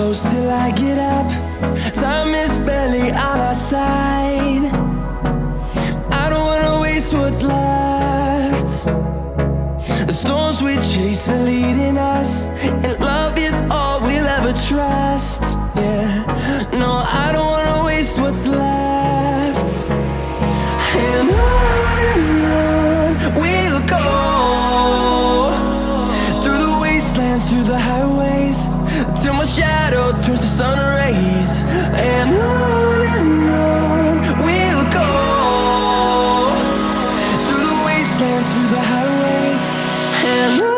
close till I get up. Time is barely on our side. I don't wanna waste what's left. The storms we chase are leading us, and love is all we'll ever trust. Yeah, no, I don't wanna waste what's left. And on we'll go, through the wastelands, through the highways, till my shadow turns to sun rays. And on we'll go, through the wastelands, through the highways, and on.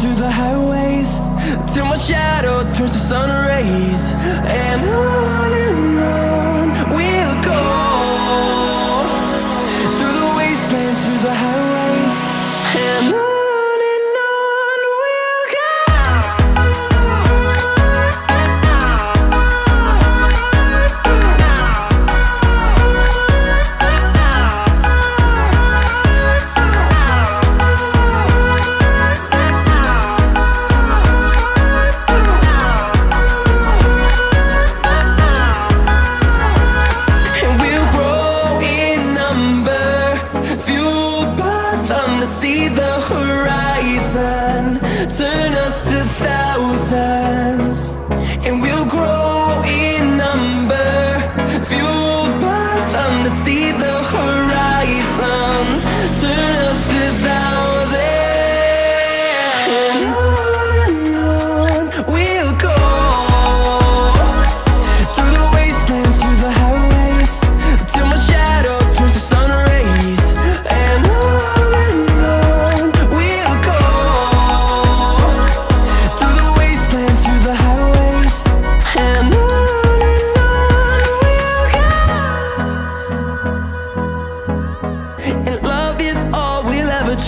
Through the highways, till my shadow turns to sun rays. And on we'll go, through the wastelands, through the highways, and on. See the horizon turn us to thousands, and we'll grow in number, fueled by them to see the horizon turn us to thousands. And on we'll go, through the wastelands, through the highways, till my shadow turns to sun rays. And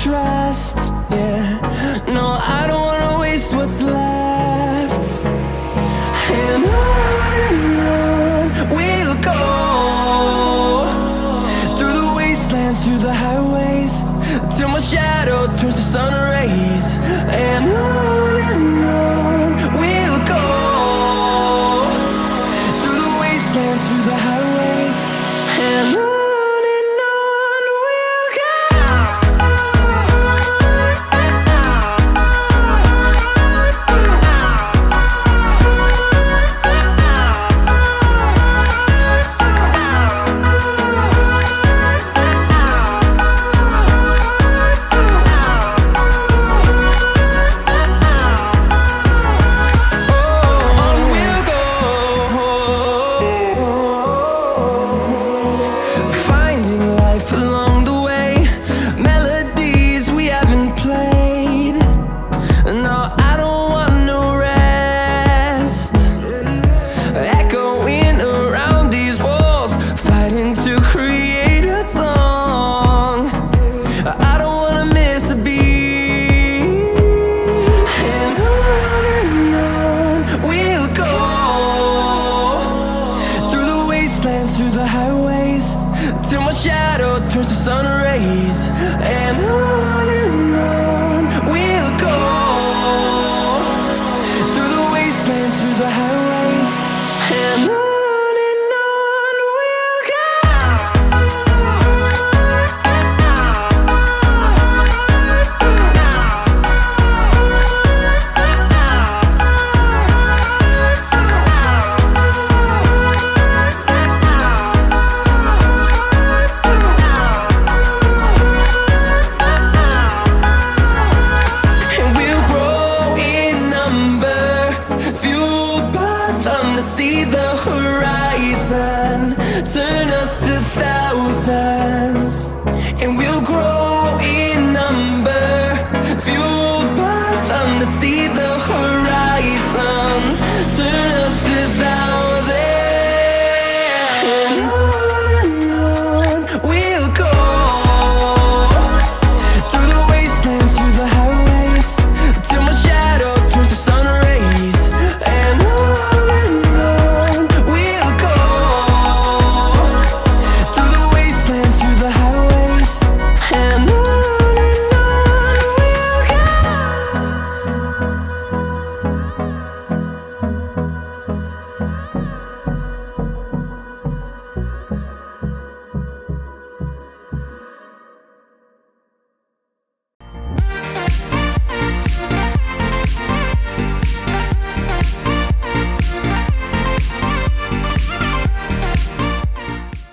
trust, yeah, no, I don't wanna waste what's left. And on we'll go, through the wastelands, through the highways, till my shadow turns to sun rays. And on we'll go, through the wastelands, through the highways, and on. No, I don't want no rest, echoing around these walls, fighting to create a song. I don't wanna miss a beat. And on we'll go, through the wastelands, through the highways, till my shadow turns to sun rays. And on